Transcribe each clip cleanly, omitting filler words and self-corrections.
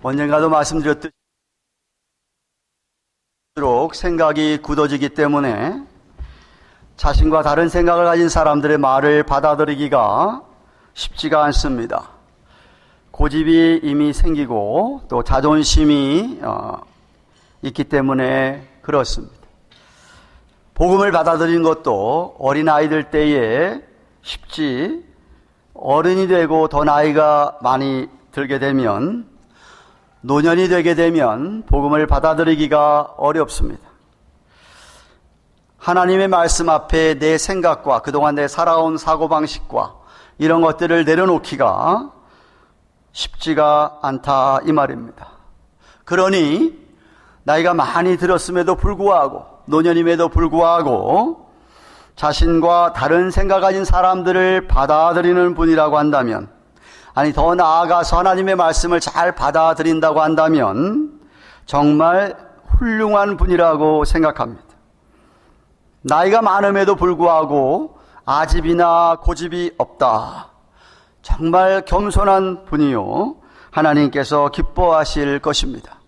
언젠가도 말씀드렸듯이 생각이 굳어지기 때문에 자신과 다른 생각을 가진 사람들의 말을 받아들이기가 쉽지가 않습니다. 고집이 이미 생기고 또 자존심이 있기 때문에 그렇습니다. 복음을 받아들이는 것도 어린아이들 때에 쉽지, 어른이 되고 더 나이가 많이 들게 되면, 노년이 되게 되면 복음을 받아들이기가 어렵습니다. 하나님의 말씀 앞에 내 생각과 그동안 내 살아온 사고방식과 이런 것들을 내려놓기가 쉽지가 않다 이 말입니다. 그러니 나이가 많이 들었음에도 불구하고, 노년임에도 불구하고 자신과 다른 생각 가진 사람들을 받아들이는 분이라고 한다면, 아니 더 나아가서 하나님의 말씀을 잘 받아들인다고 한다면 정말 훌륭한 분이라고 생각합니다. 나이가 많음에도 불구하고 아집이나 고집이 없다. 정말 겸손한 분이요, 하나님께서 기뻐하실 것입니다.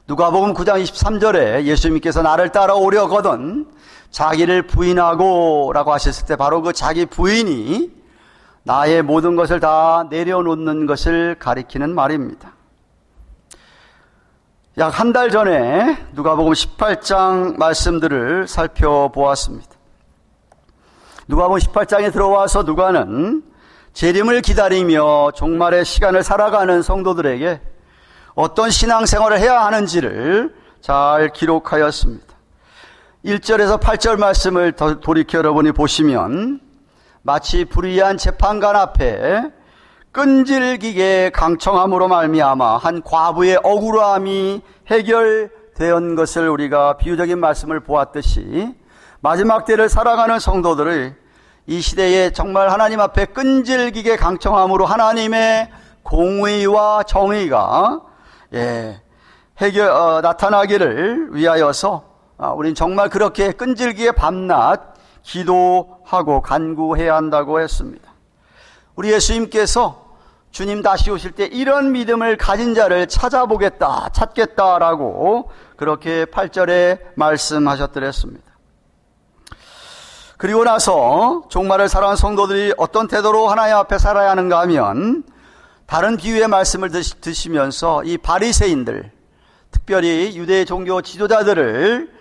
누가복음 9장 23절에 예수님께서 나를 따라오려거든 자기를 부인하고 라고 하셨을 때 바로 그 자기 부인이 나의 모든 것을 다 내려놓는 것을 가리키는 말입니다. 약 한 달 전에 누가복음 18장 말씀들을 살펴보았습니다. 누가복음 18장에 들어와서 누가는 재림을 기다리며 종말의 시간을 살아가는 성도들에게 어떤 신앙생활을 해야 하는지를 잘 기록하였습니다. 1절에서 8절 말씀을 돌이켜 여러분이 보시면 마치 불의한 재판관 앞에 끈질기게 강청함으로 말미암아 한 과부의 억울함이 해결된 것을 우리가 비유적인 말씀을 보았듯이 마지막 때를 살아가는 성도들의 이 시대에 정말 하나님 앞에 끈질기게 강청함으로 하나님의 공의와 정의가 나타나기를 위하여서 우린 정말 그렇게 끈질기게 밤낮 기도하고 간구해야 한다고 했습니다. 우리 예수님께서 주님 다시 오실 때 이런 믿음을 가진 자를 찾겠다라고 그렇게 8절에 말씀하셨더랬습니다. 그리고 나서 종말을 살아가는 성도들이 어떤 태도로 하나님 앞에 살아야 하는가 하면 다른 비유의 말씀을 드시면서 이 바리새인들, 특별히 유대 종교 지도자들을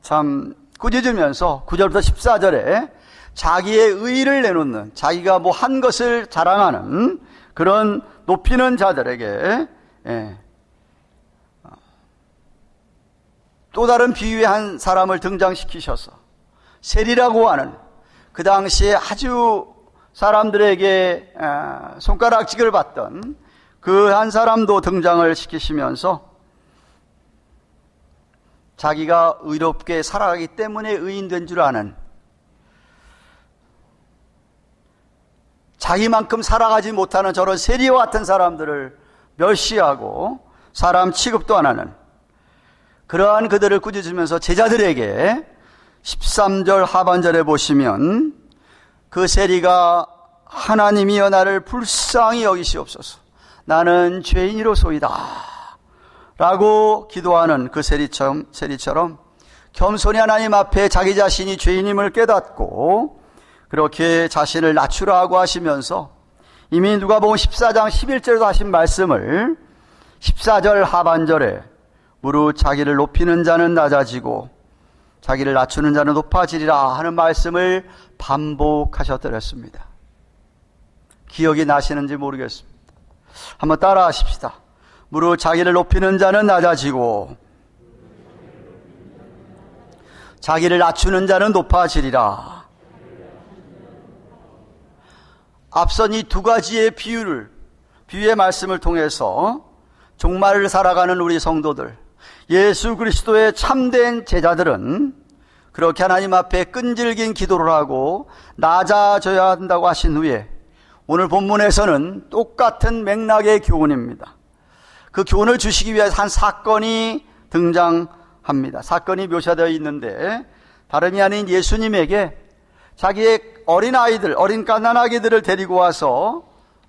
참 꾸짖으면서 9절부터 14절에 자기의 의의를 내놓는, 자기가 뭐 한 것을 자랑하는 그런 높이는 자들에게 또 다른 비유의 한 사람을 등장시키셔서 세리라고 하는, 그 당시에 아주 사람들에게 손가락질을 받던 그 한 사람도 등장을 시키시면서 자기가 의롭게 살아가기 때문에 의인된 줄 아는, 자기만큼 살아가지 못하는 저런 세리와 같은 사람들을 멸시하고 사람 취급도 안 하는 그러한 그들을 꾸짖으면서 제자들에게 13절 하반절에 보시면 그 세리가 하나님이여 나를 불쌍히 여기시옵소서, 나는 죄인이로소이다 라고 기도하는 그 세리처럼 겸손히 하나님 앞에 자기 자신이 죄인임을 깨닫고 그렇게 자신을 낮추라고 하시면서 이미 누가복음 14장 11절에도 하신 말씀을 14절 하반절에 무릇 자기를 높이는 자는 낮아지고 자기를 낮추는 자는 높아지리라 하는 말씀을 반복하셨더랬습니다. 기억이 나시는지 모르겠습니다. 한번 따라 하십시다. 무릇 자기를 높이는 자는 낮아지고 자기를 낮추는 자는 높아지리라. 앞선 이 두 가지의 비유의 말씀을 통해서 종말을 살아가는 우리 성도들, 예수 그리스도의 참된 제자들은 그렇게 하나님 앞에 끈질긴 기도를 하고 낮아져야 한다고 하신 후에 오늘 본문에서는 똑같은 맥락의 교훈입니다. 그 교훈을 주시기 위해서 한 사건이 등장합니다. 사건이 묘사되어 있는데 다름이 아닌 예수님에게 자기의 어린 갓난아기들을 데리고 와서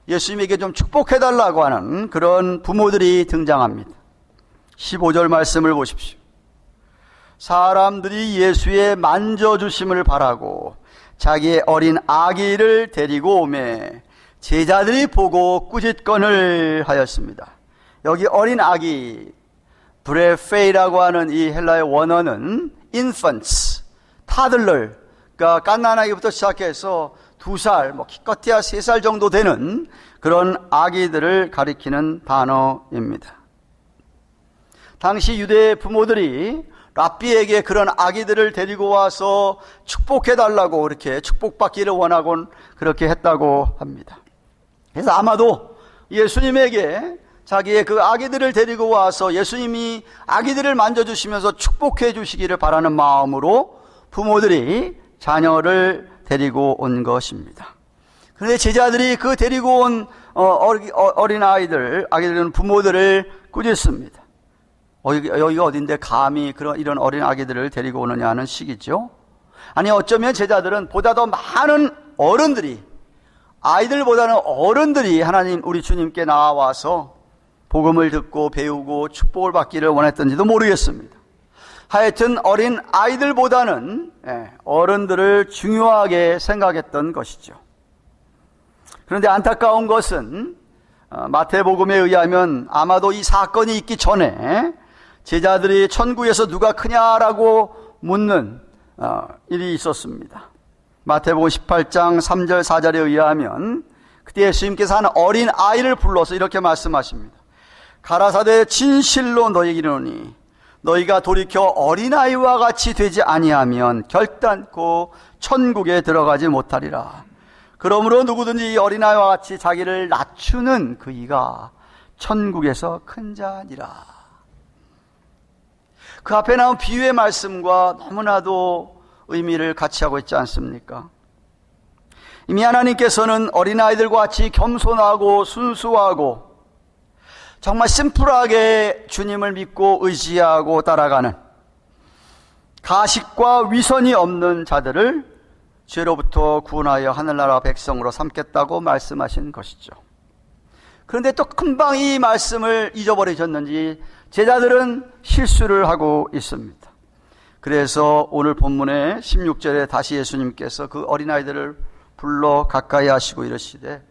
예수님에게 좀 축복해달라고 하는 그런 부모들이 등장합니다. 15절 말씀을 보십시오. 사람들이 예수의 만져주심을 바라고 자기의 어린 아기를 데리고 오매 제자들이 보고 꾸짖건을 하였습니다. 여기 어린 아기, 브레페이라고 하는 이 헬라의 원어는 infants, 타들러, 그러니까 갓난아기부터 시작해서 2살, 기껏해야 3살 정도 되는 그런 아기들을 가리키는 단어입니다. 당시 유대 부모들이 랍비에게 그런 아기들을 데리고 와서 축복해달라고 이렇게 축복받기를 원하곤 그렇게 했다고 합니다. 그래서 아마도 예수님에게 자기의 그 아기들을 데리고 와서 예수님이 아기들을 만져주시면서 축복해 주시기를 바라는 마음으로 부모들이 자녀를 데리고 온 것입니다. 그런데 제자들이 그 데리고 온 어린 아기들은 부모들을 꾸짖습니다. 여기가 어딘데 감히 이런 어린 아기들을 데리고 오느냐는 식이죠. 아니, 어쩌면 제자들은 보다 더 많은 어른들이, 아이들보다는 어른들이 하나님 우리 주님께 나와서 복음을 듣고 배우고 축복을 받기를 원했던지도 모르겠습니다. 하여튼 어린 아이들보다는 어른들을 중요하게 생각했던 것이죠. 그런데 안타까운 것은 마태복음에 의하면 아마도 이 사건이 있기 전에 제자들이 천국에서 누가 크냐라고 묻는 일이 있었습니다. 마태복음 18장 3절 4절에 의하면 그때 예수님께서 한 어린 아이를 불러서 이렇게 말씀하십니다. 가라사대 진실로 너희에게 이르노니 너희가 돌이켜 어린아이와 같이 되지 아니하면 결단코 천국에 들어가지 못하리라. 그러므로 누구든지 이 어린아이와 같이 자기를 낮추는 그이가 천국에서 큰 자니라. 그 앞에 나온 비유의 말씀과 너무나도 의미를 같이 하고 있지 않습니까? 이미 하나님께서는 어린아이들과 같이 겸손하고 순수하고 정말 심플하게 주님을 믿고 의지하고 따라가는 가식과 위선이 없는 자들을 죄로부터 구원하여 하늘나라 백성으로 삼겠다고 말씀하신 것이죠. 그런데 또 금방 이 말씀을 잊어버리셨는지 제자들은 실수를 하고 있습니다. 그래서 오늘 본문의 16절에 다시 예수님께서 그 어린아이들을 불러 가까이 하시고 이러시되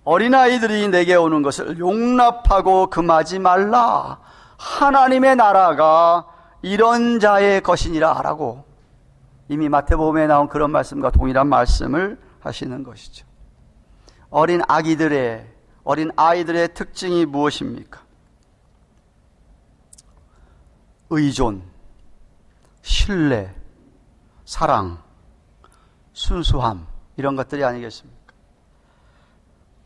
어린아이들이 내게 오는 것을 용납하고 금하지 말라. 하나님의 나라가 이런 자의 것이니라 라고 이미 마태복음에 나온 그런 말씀과 동일한 말씀을 하시는 것이죠. 어린 아이들의 특징이 무엇입니까? 의존, 신뢰, 사랑, 순수함, 이런 것들이 아니겠습니까?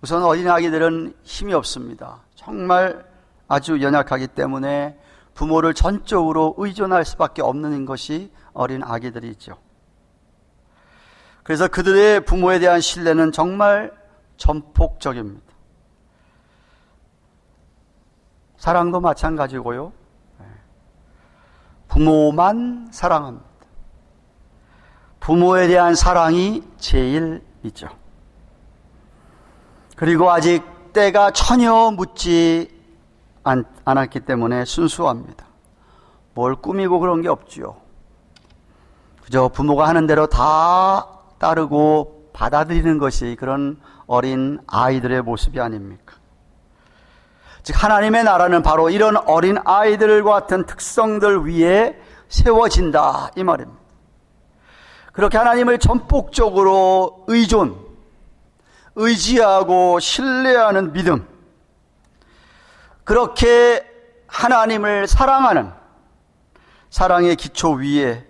우선 어린 아기들은 힘이 없습니다. 정말 아주 연약하기 때문에 부모를 전적으로 의존할 수밖에 없는 것이 어린 아기들이죠. 그래서 그들의 부모에 대한 신뢰는 정말 전폭적입니다. 사랑도 마찬가지고요. 부모만 사랑합니다. 부모에 대한 사랑이 제일이죠. 그리고 아직 때가 전혀 묻지 않았기 때문에 순수합니다. 뭘 꾸미고 그런 게 없지요. 그저 부모가 하는 대로 다 따르고 받아들이는 것이 그런 어린 아이들의 모습이 아닙니까? 즉 하나님의 나라는 바로 이런 어린 아이들과 같은 특성들 위에 세워진다 이 말입니다. 그렇게 하나님을 전폭적으로 의지하고 신뢰하는 믿음, 그렇게 하나님을 사랑하는 사랑의 기초 위에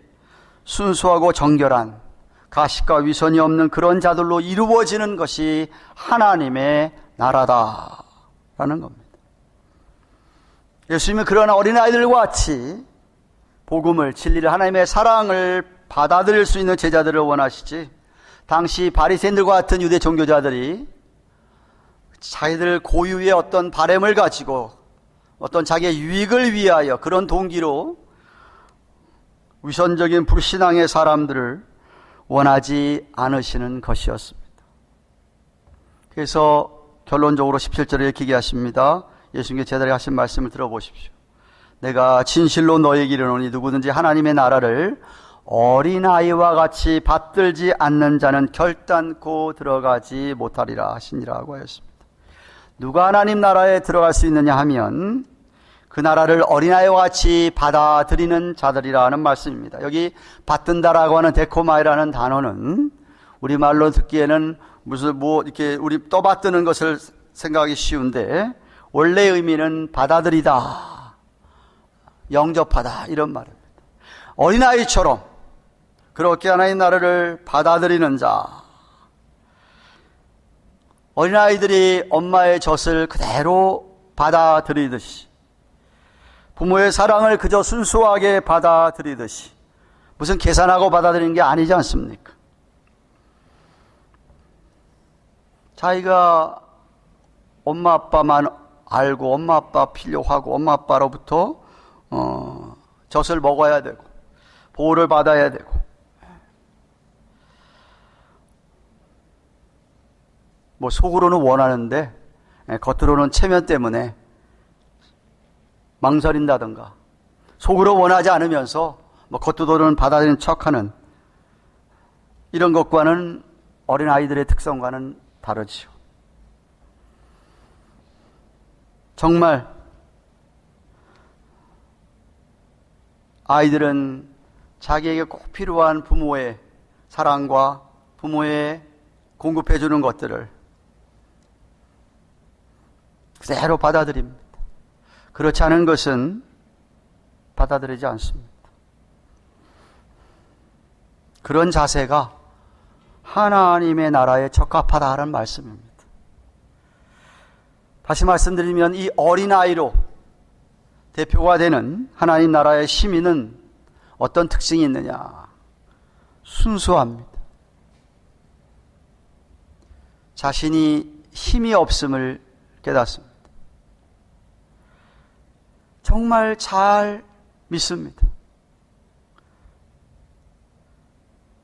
순수하고 정결한 가식과 위선이 없는 그런 자들로 이루어지는 것이 하나님의 나라다라는 겁니다. 예수님은 그런 어린아이들과 같이 복음을, 진리를, 하나님의 사랑을 받아들일 수 있는 제자들을 원하시지, 당시 바리새인들과 같은 유대 종교자들이 자기들 고유의 어떤 바램을 가지고 어떤 자기의 유익을 위하여 그런 동기로 위선적인 불신앙의 사람들을 원하지 않으시는 것이었습니다. 그래서 결론적으로 17절에 이렇게 얘기하십니다. 예수님께 제자들이 하신 말씀을 들어보십시오. 내가 진실로 너에게 이르노니 누구든지 하나님의 나라를 어린아이와 같이 받들지 않는 자는 결단코 들어가지 못하리라 하시니라고 하였습니다. 누가 하나님 나라에 들어갈 수 있느냐 하면 그 나라를 어린아이와 같이 받아들이는 자들이라는 말씀입니다. 여기 받든다라고 하는 데코마이라는 단어는 우리말로 듣기에는 무슨 이렇게 우리 떠받드는 것을 생각하기 쉬운데 원래 의미는 받아들이다, 영접하다 이런 말입니다. 어린아이처럼 그렇게 하나님 나라를 받아들이는 자, 어린아이들이 엄마의 젖을 그대로 받아들이듯이, 부모의 사랑을 그저 순수하게 받아들이듯이, 무슨 계산하고 받아들이는 게 아니지 않습니까? 자기가 엄마 아빠만 알고 엄마 아빠 필요하고 엄마 아빠로부터 젖을 먹어야 되고 보호를 받아야 되고, 뭐 속으로는 원하는데 겉으로는 체면 때문에 망설인다든가, 속으로 원하지 않으면서 뭐 겉으로는 받아들이는 척하는 이런 것과는 어린아이들의 특성과는 다르지요. 정말 아이들은 자기에게 꼭 필요한 부모의 사랑과 부모의 공급해 주는 것들을 그대로 받아들입니다. 그렇지 않은 것은 받아들이지 않습니다. 그런 자세가 하나님의 나라에 적합하다는 말씀입니다. 다시 말씀드리면 이 어린아이로 대표가 되는 하나님 나라의 시민은 어떤 특징이 있느냐? 순수합니다. 자신이 힘이 없음을 깨닫습니다. 정말 잘 믿습니다.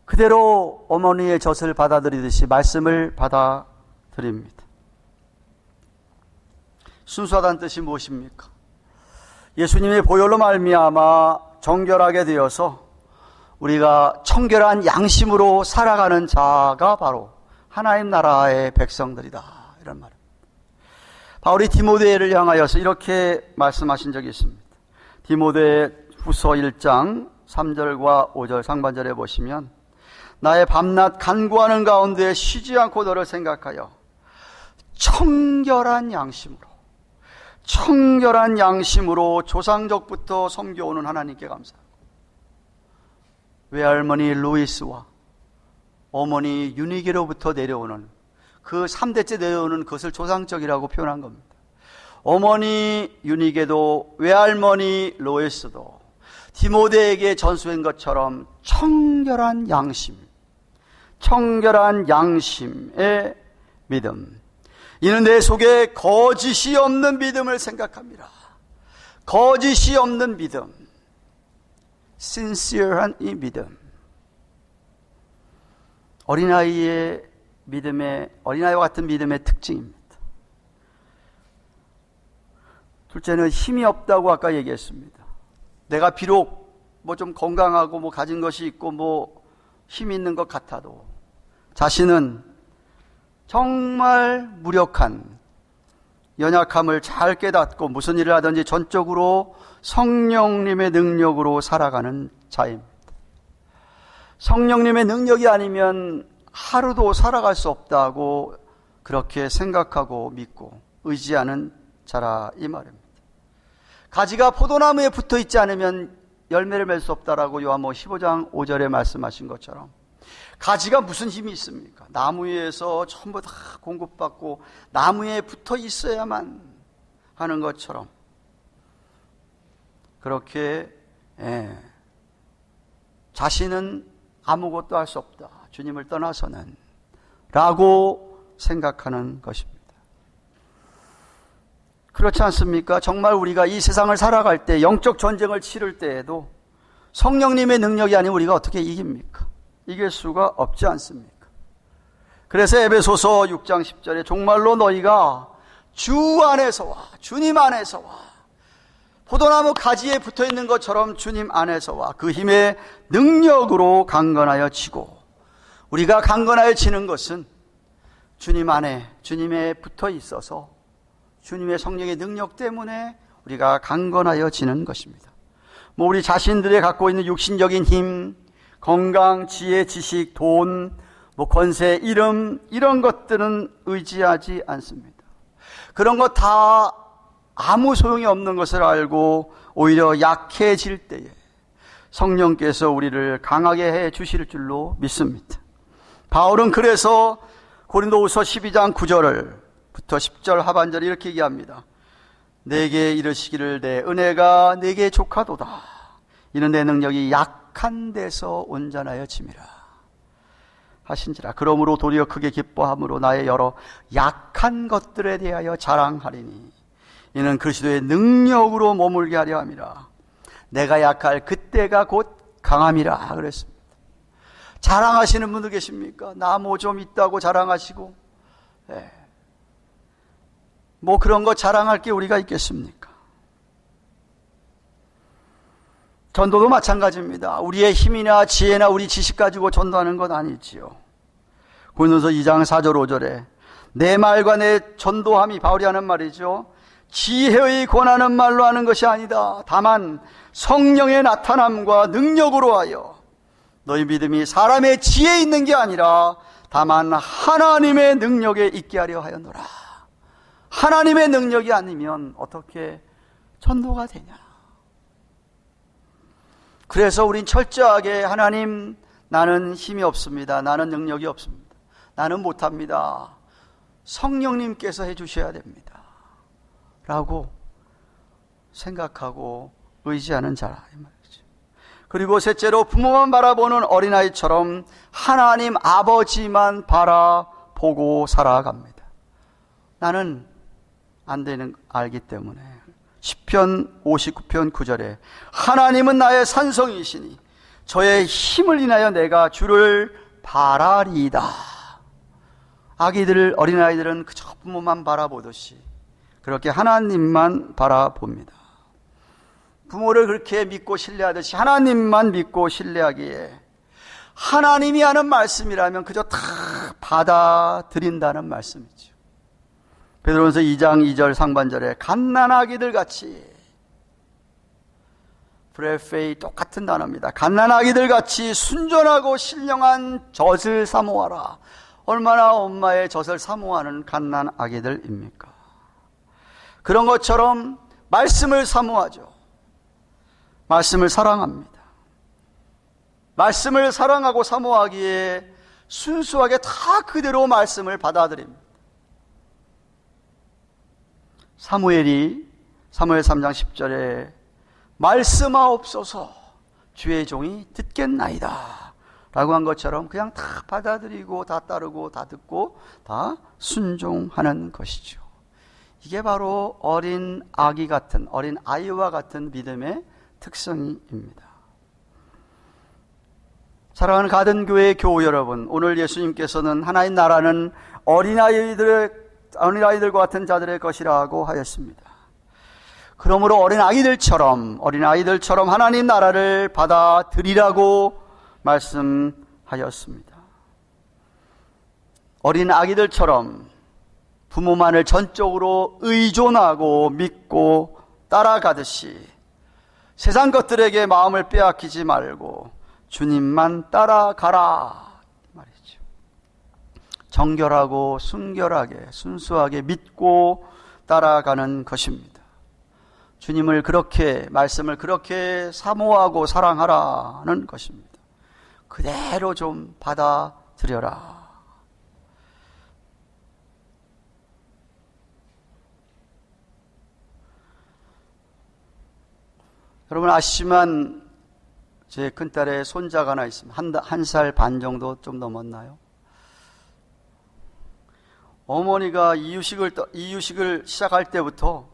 그대로 어머니의 젖을 받아들이듯이 말씀을 받아들입니다. 순수하다는 뜻이 무엇입니까? 예수님의 보혈로 말미암아 정결하게 되어서 우리가 청결한 양심으로 살아가는 자가 바로 하나님 나라의 백성들이다, 이런 말입니다. 바울이 디모데를 향하여서 이렇게 말씀하신 적이 있습니다. 디모데 후서 1장 3절과 5절 상반절에 보시면, 나의 밤낮 간구하는 가운데 쉬지 않고 너를 생각하여 청결한 양심으로 조상적부터 섬겨오는 하나님께 감사하고, 외할머니 루이스와 어머니 유니게로부터 내려오는 그 3대째 내려오는 것을 조상적이라고 표현한 겁니다. 어머니 유니게도 외할머니 로에스도 디모데에게 전수한 것처럼 청결한 양심의 믿음, 이는 내 속에 거짓이 없는 믿음을 생각합니다. 거짓이 없는 믿음, 신시어한 이 믿음, 어린아이와 같은 믿음의 특징입니다. 둘째는 힘이 없다고 아까 얘기했습니다. 내가 비록 뭐 좀 건강하고 뭐 가진 것이 있고 뭐 힘이 있는 것 같아도 자신은 정말 무력한, 연약함을 잘 깨닫고 무슨 일을 하든지 전적으로 성령님의 능력으로 살아가는 자입니다. 성령님의 능력이 아니면 하루도 살아갈 수 없다고 그렇게 생각하고 믿고 의지하는 자라 이 말입니다. 가지가 포도나무에 붙어 있지 않으면 열매를 맺을 수 없다라고 요한복음 15장 5절에 말씀하신 것처럼, 가지가 무슨 힘이 있습니까? 나무 위에서 전부 다 공급받고 나무에 붙어 있어야만 하는 것처럼, 그렇게 자신은 아무것도 할 수 없다, 주님을 떠나서는, 라고 생각하는 것입니다. 그렇지 않습니까? 정말 우리가 이 세상을 살아갈 때, 영적 전쟁을 치를 때에도 성령님의 능력이 아니면 우리가 어떻게 이깁니까? 이길 수가 없지 않습니까? 그래서 에베소서 6장 10절에 정말로 너희가 주 안에서와 주님 안에서와 포도나무 가지에 붙어있는 것처럼 주님 안에서와 그 힘의 능력으로 강건하여 지고, 우리가 강건하여 지는 것은 주님 안에 주님에 붙어 있어서 주님의 성령의 능력 때문에 우리가 강건하여 지는 것입니다. 우리 자신들이 갖고 있는 육신적인 힘, 건강, 지혜, 지식, 돈, 권세, 이름, 이런 것들은 의지하지 않습니다. 그런 것 다 아무 소용이 없는 것을 알고 오히려 약해질 때에 성령께서 우리를 강하게 해 주실 줄로 믿습니다. 바울은 그래서 고린도후서 12장 9절부터 10절 하반절에 이렇게 얘기합니다. 내게 이르시기를 내 은혜가 내게 족하도다. 이는 내 능력이 약한 데서 온전하여 짐이라 하신지라. 그러므로 도리어 크게 기뻐함으로 나의 여러 약한 것들에 대하여 자랑하리니 이는 그리스도의 능력으로 머물게 하려 함이라. 내가 약할 그때가 곧 강함이라 그랬습니다. 자랑하시는 분들 계십니까? 나 뭐 좀 있다고 자랑하시고, 뭐 그런 거 자랑할 게 우리가 있겠습니까? 전도도 마찬가지입니다. 우리의 힘이나 지혜나 우리 지식 가지고 전도하는 것 아니지요. 고린도서 2장 4절 5절에 내 말과 내 전도함이, 바울이 하는 말이죠, 지혜의 권하는 말로 하는 것이 아니다. 다만 성령의 나타남과 능력으로 하여 너희 믿음이 사람의 지혜에 있는 게 아니라 다만 하나님의 능력에 있게 하려 하였노라. 하나님의 능력이 아니면 어떻게 전도가 되냐. 그래서 우린 철저하게 하나님, 나는 힘이 없습니다. 나는 능력이 없습니다. 나는 못합니다. 성령님께서 해주셔야 됩니다 라고 생각하고 의지하는 자라 이 말이죠. 그리고 셋째로 부모만 바라보는 어린아이처럼 하나님 아버지만 바라보고 살아갑니다. 나는 안 되는 알기 때문에. 시편 59편 9절에 하나님은 나의 산성이시니 저의 힘을 인하여 내가 주를 바라리이다. 아기들, 어린아이들은 그저 부모만 바라보듯이 그렇게 하나님만 바라봅니다. 부모를 그렇게 믿고 신뢰하듯이 하나님만 믿고 신뢰하기에 하나님이 하는 말씀이라면 그저 다 받아들인다는 말씀이죠. 베드로전서 2장 2절 상반절에 갓난아기들 같이, 브레페이 똑같은 단어입니다. 갓난아기들 같이 순전하고 신령한 젖을 사모하라. 얼마나 엄마의 젖을 사모하는 갓난아기들입니까? 그런 것처럼 말씀을 사모하죠. 말씀을 사랑합니다. 말씀을 사랑하고 사모하기에 순수하게 다 그대로 말씀을 받아들입니다. 사무엘 3장 10절에 말씀하옵소서 주의 종이 듣겠나이다 라고 한 것처럼 그냥 다 받아들이고 다 따르고 다 듣고 다 순종하는 것이죠. 이게 바로 어린 아기 같은, 어린 아이와 같은 믿음의 특성입니다. 사랑하는 가든교회 교우 여러분, 오늘 예수님께서는 하나님 나라는 어린아이들과 같은 자들의 것이라고 하였습니다. 그러므로 어린아이들처럼 하나님 나라를 받아들이라고 말씀하였습니다. 어린아이들처럼 부모만을 전적으로 의존하고 믿고 따라가듯이 세상 것들에게 마음을 빼앗기지 말고 주님만 따라가라 말이죠. 정결하고 순결하게 순수하게 믿고 따라가는 것입니다. 주님을 그렇게, 말씀을 그렇게 사모하고 사랑하라는 것입니다. 그대로 좀 받아들여라. 여러분 아시지만 제 큰딸의 손자가 하나 있습니다. 한 살 반 정도 좀 넘었나요? 어머니가 이유식을 시작할 때부터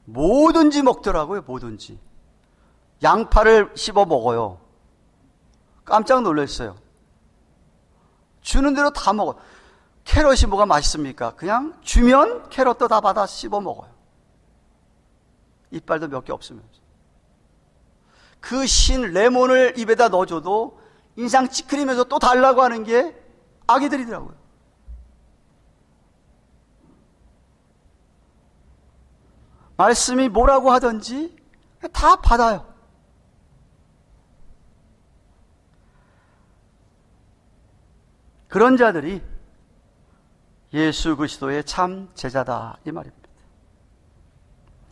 뭐든지 먹더라고요. 뭐든지. 양파를 씹어 먹어요. 깜짝 놀랐어요. 주는 대로 다 먹어요. 캐럿이 뭐가 맛있습니까? 그냥 주면 캐럿도 다 받아 씹어 먹어요. 이빨도 몇 개 없으면서. 그 신 레몬을 입에다 넣어줘도 인상 찌푸리면서 또 달라고 하는 게 아기들이더라고요. 말씀이 뭐라고 하든지 다 받아요. 그런 자들이 예수 그리스도의 참 제자다 이 말입니다.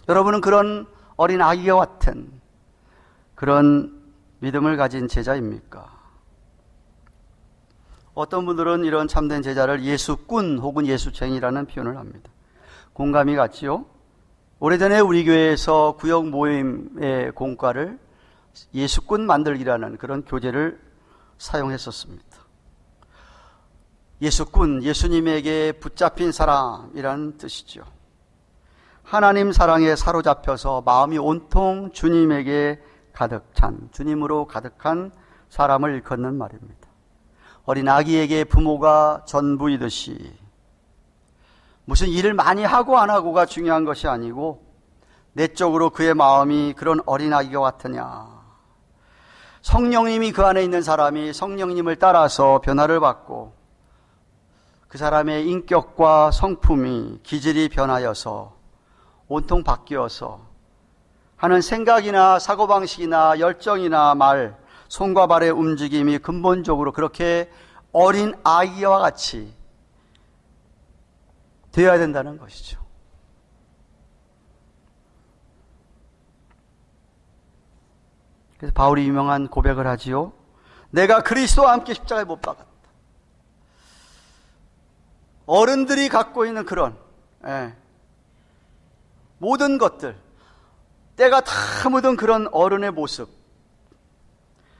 여러분은 그런 어린 아기와 같은 그런 믿음을 가진 제자입니까? 어떤 분들은 이런 참된 제자를 예수꾼 혹은 예수쟁이라는 표현을 합니다. 공감이 갔지요? 오래전에 우리 교회에서 구역 모임의 공과를 예수꾼 만들기라는 그런 교재를 사용했었습니다. 예수꾼, 예수님에게 붙잡힌 사람이라는 뜻이죠. 하나님 사랑에 사로잡혀서 마음이 온통 주님에게 가득 찬, 주님으로 가득한 사람을 일컫는 말입니다. 어린 아기에게 부모가 전부이듯이 무슨 일을 많이 하고 안 하고가 중요한 것이 아니고 내적으로 그의 마음이 그런 어린 아기와 같으냐. 성령님이 그 안에 있는 사람이 성령님을 따라서 변화를 받고 그 사람의 인격과 성품이 기질이 변하여서 온통 바뀌어서 하는 생각이나 사고방식이나 열정이나 말, 손과 발의 움직임이 근본적으로 그렇게 어린 아이와 같이 되어야 된다는 것이죠. 그래서 바울이 유명한 고백을 하지요. 내가 그리스도와 함께 십자가에 못 박았다. 어른들이 갖고 있는 그런 모든 것들, 때가 다 묻은 그런 어른의 모습,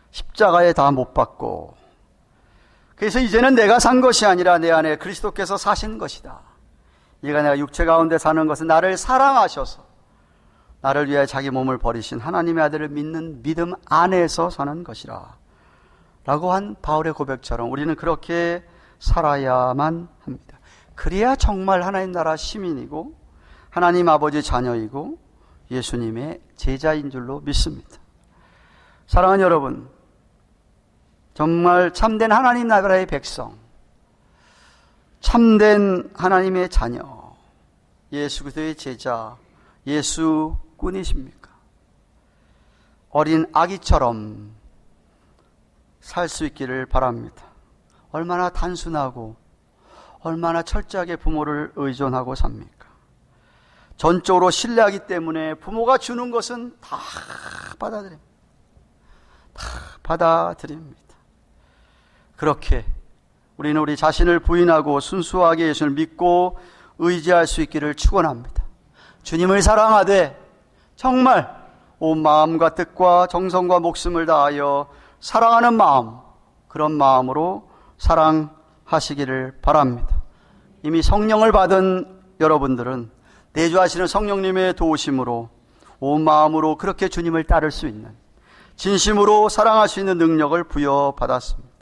십자가에 다 못 박고, 그래서 이제는 내가 산 것이 아니라 내 안에 그리스도께서 사신 것이다. 이가 내가 육체 가운데 사는 것은 나를 사랑하셔서 나를 위하여 자기 몸을 버리신 하나님의 아들을 믿는 믿음 안에서 사는 것이라 라고 한 바울의 고백처럼 우리는 그렇게 살아야만 합니다. 그래야 정말 하나님 나라 시민이고 하나님 아버지 자녀이고 예수님의 제자인 줄로 믿습니다. 사랑하는 여러분, 정말 참된 하나님 나라의 백성, 참된 하나님의 자녀, 예수 그리스도의 제자, 예수꾼이십니까? 어린 아기처럼 살 수 있기를 바랍니다. 얼마나 단순하고 얼마나 철저하게 부모를 의존하고 삽니까? 전적으로 신뢰하기 때문에 부모가 주는 것은 다 받아들입니다. 다 받아들입니다. 그렇게 우리는 우리 자신을 부인하고 순수하게 예수를 믿고 의지할 수 있기를 축원합니다. 주님을 사랑하되 정말 온 마음과 뜻과 정성과 목숨을 다하여 사랑하는 마음, 그런 마음으로 사랑하시기를 바랍니다. 이미 성령을 받은 여러분들은 내주하시는 성령님의 도우심으로 온 마음으로 그렇게 주님을 따를 수 있는, 진심으로 사랑할 수 있는 능력을 부여받았습니다.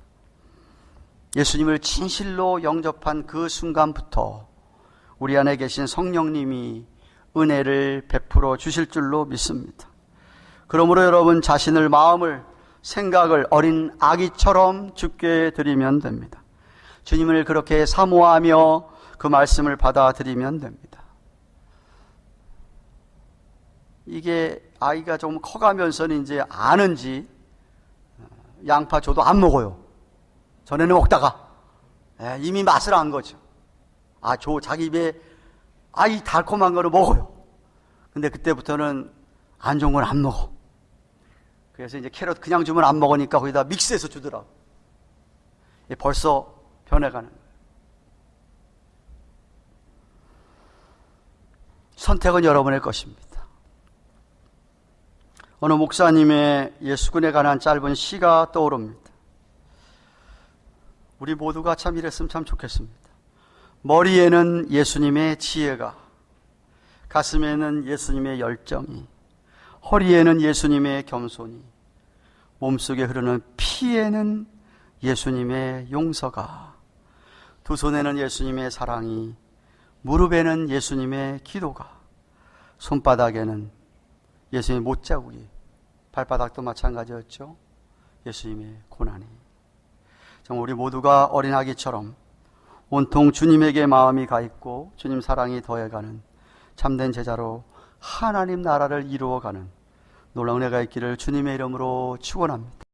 예수님을 진실로 영접한 그 순간부터 우리 안에 계신 성령님이 은혜를 베풀어 주실 줄로 믿습니다. 그러므로 여러분 자신을, 마음을, 생각을 어린 아기처럼 주께 드리면 됩니다. 주님을 그렇게 사모하며 그 말씀을 받아들이면 됩니다. 이게 아이가 좀 커가면서는 이제 아는지 양파 줘도 안 먹어요. 전에는 먹다가 이미 맛을 안 거죠. 자기 입에 이 달콤한 거를 먹어요. 근데 그때부터는 안 좋은 건 안 먹어. 그래서 이제 캐럿 그냥 주면 안 먹으니까 거기다 믹스해서 주더라고. 벌써 변해가는 거예요. 선택은 여러분의 것입니다. 어느 목사님의 예수군에 관한 짧은 시가 떠오릅니다. 우리 모두가 참 이랬으면 참 좋겠습니다. 머리에는 예수님의 지혜가, 가슴에는 예수님의 열정이, 허리에는 예수님의 겸손이, 몸속에 흐르는 피에는 예수님의 용서가, 두 손에는 예수님의 사랑이, 무릎에는 예수님의 기도가, 손바닥에는 예수님의 못자국이, 발바닥도 마찬가지였죠. 예수님의 고난이. 정말 우리 모두가 어린아기처럼 온통 주님에게 마음이 가 있고 주님 사랑이 더해가는 참된 제자로 하나님 나라를 이루어가는 놀라운 은혜가 있기를 주님의 이름으로 축원합니다.